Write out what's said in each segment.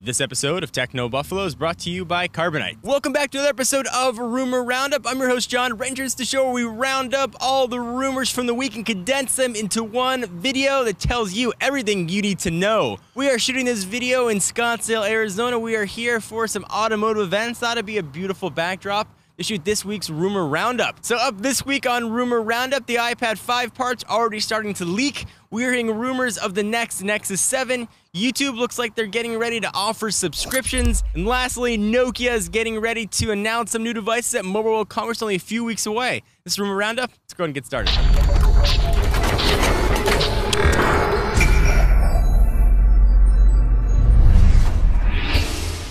This episode of Techno Buffalo is brought to you by Carbonite. Welcome back to another episode of Rumor Roundup. I'm your host, John Rangers, the show where we round up all the rumors from the week and condense them into one video that tells you everything you need to know. We are shooting this video in Scottsdale, Arizona. We are here for some automotive events. Thought it'd be a beautiful backdrop to shoot this week's Rumor Roundup. So up this week on Rumor Roundup, the iPad 5 parts already starting to leak. We're hearing rumors of the Next Nexus 7. YouTube looks like they're getting ready to offer subscriptions. And lastly, Nokia is getting ready to announce some new devices at Mobile World Congress only a few weeks away. This is Rumor Roundup. Let's go ahead and get started.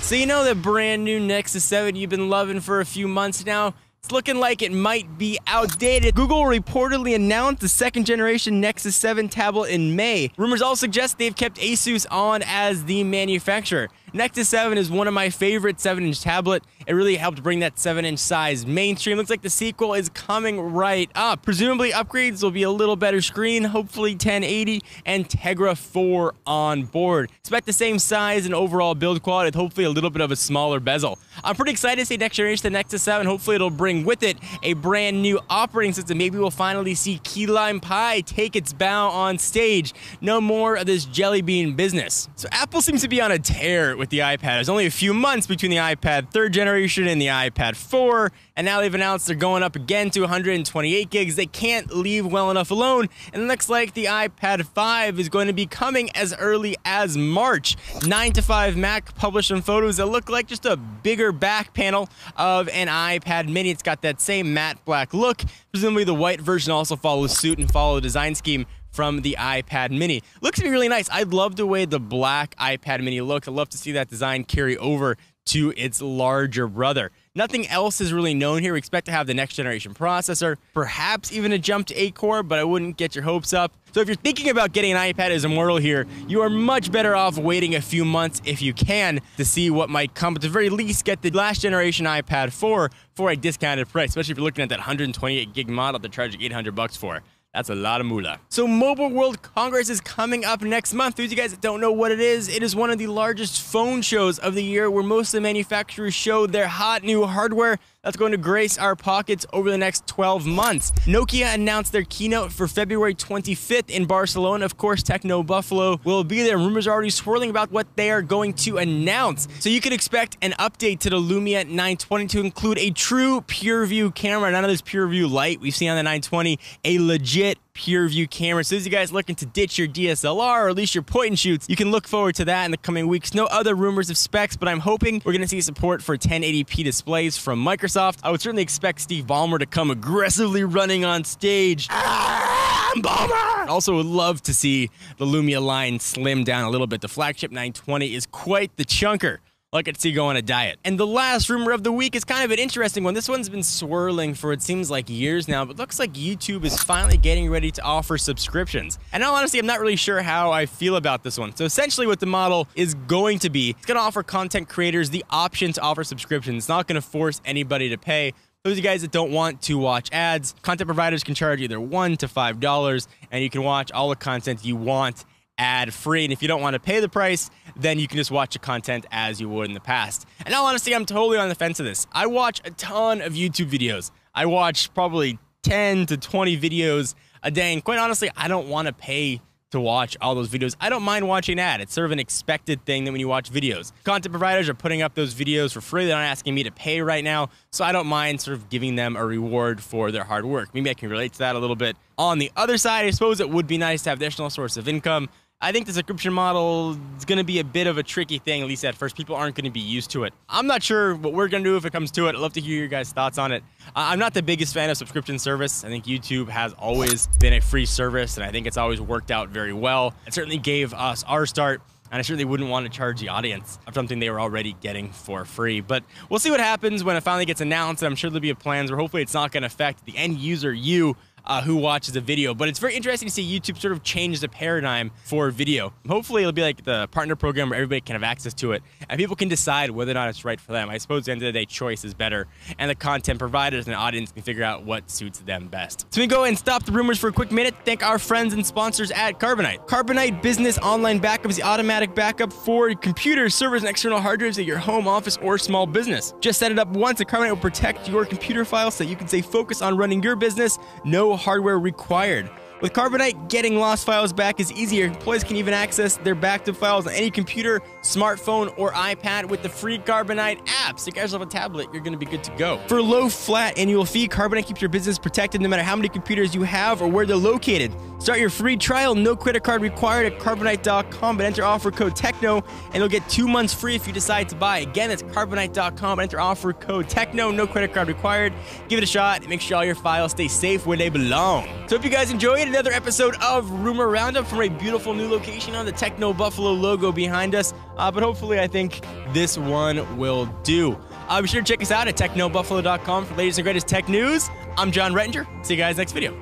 So you know that brand new Nexus 7 you've been loving for a few months now? It's looking like it might be outdated. Google reportedly announced the second generation Nexus 7 tablet in May. Rumors all suggest they've kept Asus on as the manufacturer. Nexus 7 is one of my favorite 7-inch tablet. It really helped bring that 7-inch size mainstream. Looks like the sequel is coming right up. Presumably upgrades will be a little better screen, hopefully 1080 and Tegra 4 on board. Expect the same size and overall build quality with hopefully a little bit of a smaller bezel. I'm pretty excited to see next generation the Nexus 7. Hopefully it'll bring with it a brand new operating system. Maybe we'll finally see Key Lime Pie take its bow on stage. No more of this jelly bean business. So Apple seems to be on a tear with the iPad. There's only a few months between the iPad 3rd generation and the iPad 4, and now they've announced they're going up again to 128 gigs. They can't leave well enough alone, and it looks like the iPad 5 is going to be coming as early as March. 9 to 5 Mac published some photos that look like just a bigger back panel of an iPad mini. It's got that same matte black look. Presumably the white version also follows suit and follows the design scheme from the iPad mini. Looks to be really nice. I love the way the black iPad mini looks. I'd love to see that design carry over to its larger brother. Nothing else is really known here. We expect to have the next generation processor, perhaps even a jump to 8-core, but I wouldn't get your hopes up. So if you're thinking about getting an iPad as a mortal here, you are much better off waiting a few months if you can to see what might come. But at the very least, get the last generation iPad 4 for a discounted price, especially if you're looking at that 128 gig model they're charging $800 for. That's a lot of moolah. So Mobile World Congress is coming up next month. Those of you guys that don't know what it is one of the largest phone shows of the year where most of the manufacturers show their hot new hardware that's going to grace our pockets over the next 12 months. Nokia announced their keynote for February 25th in Barcelona. Of course, Techno Buffalo will be there. Rumors are already swirling about what they are going to announce. So you could expect an update to the Lumia 920 to include a true PureView camera. None of this PureView light we've seen on the 920, a legit PureView camera. So as you guys looking to ditch your DSLR or at least your point and shoots, you can look forward to that in the coming weeks. No other rumors of specs, but I'm hoping we're going to see support for 1080p displays from Microsoft. I would certainly expect Steve Ballmer to come aggressively running on stage. I'm Ballmer! Also would love to see the Lumia line slim down a little bit. The flagship 920 is quite the chunker. Like I'd see go on a diet. And the last rumor of the week is kind of an interesting one. This one's been swirling for it seems like years now, but looks like YouTube is finally getting ready to offer subscriptions. And now honestly, I'm not really sure how I feel about this one. So essentially what the model is going to be, it's going to offer content creators the option to offer subscriptions. It's not going to force anybody to pay. Those of you guys that don't want to watch ads, content providers can charge either $1 to $5, and you can watch all the content you want ad-free. And if you don't want to pay the price, then you can just watch the content as you would in the past. And now, honestly, I'm totally on the fence of this. I watch a ton of YouTube videos. I watch probably 10 to 20 videos a day. And quite honestly, I don't want to pay to watch all those videos. I don't mind watching an ad. It's sort of an expected thing that when you watch videos. Content providers are putting up those videos for free. They're not asking me to pay right now. So I don't mind sort of giving them a reward for their hard work. Maybe I can relate to that a little bit. On the other side, I suppose it would be nice to have additional source of income. I think the subscription model is going to be a bit of a tricky thing, at least at first. People aren't going to be used to it. I'm not sure what we're going to do if it comes to it. I'd love to hear your guys' thoughts on it. I'm not the biggest fan of subscription service. I think YouTube has always been a free service, and I think it's always worked out very well. It certainly gave us our start, and I certainly wouldn't want to charge the audience of something they were already getting for free. But we'll see what happens when it finally gets announced. I'm sure there'll be plans where hopefully it's not going to affect the end user, you, who watches a video. But it's very interesting to see YouTube sort of change the paradigm for video. Hopefully it'll be like the partner program where everybody can have access to it and people can decide whether or not it's right for them. I suppose at the end of the day, choice is better, and the content providers and the audience can figure out what suits them best. So we go and stop the rumors for a quick minute. Thank our friends and sponsors at Carbonite. Carbonite Business Online Backup is the automatic backup for computers, servers, and external hard drives at your home, office, or small business. Just set it up once, and Carbonite will protect your computer files so that you can stay focused on running your business. No hardware required. With Carbonite, getting lost files back is easier. Employees can even access their backed up files on any computer, smartphone, or iPad with the free Carbonite app. So you guys have a tablet, you're going to be good to go. For a low, flat annual fee, Carbonite keeps your business protected no matter how many computers you have or where they're located. Start your free trial, no credit card required at Carbonite.com, but enter offer code TECHNO, and you'll get 2 months free if you decide to buy. Again, that's Carbonite.com, enter offer code TECHNO, no credit card required. Give it a shot, and make sure all your files stay safe where they belong. So if you guys enjoyed another episode of Rumor Roundup from a beautiful new location on the Techno Buffalo logo behind us, but hopefully I think this one will do. Be sure to check us out at technobuffalo.com for the latest and greatest tech news. I'm John Rettinger. See you guys next video.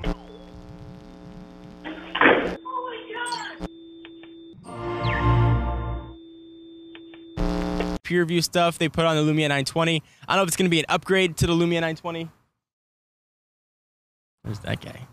Peer review stuff they put on the Lumia 920. I don't know if it's going to be an upgrade to the Lumia 920. Where's that guy?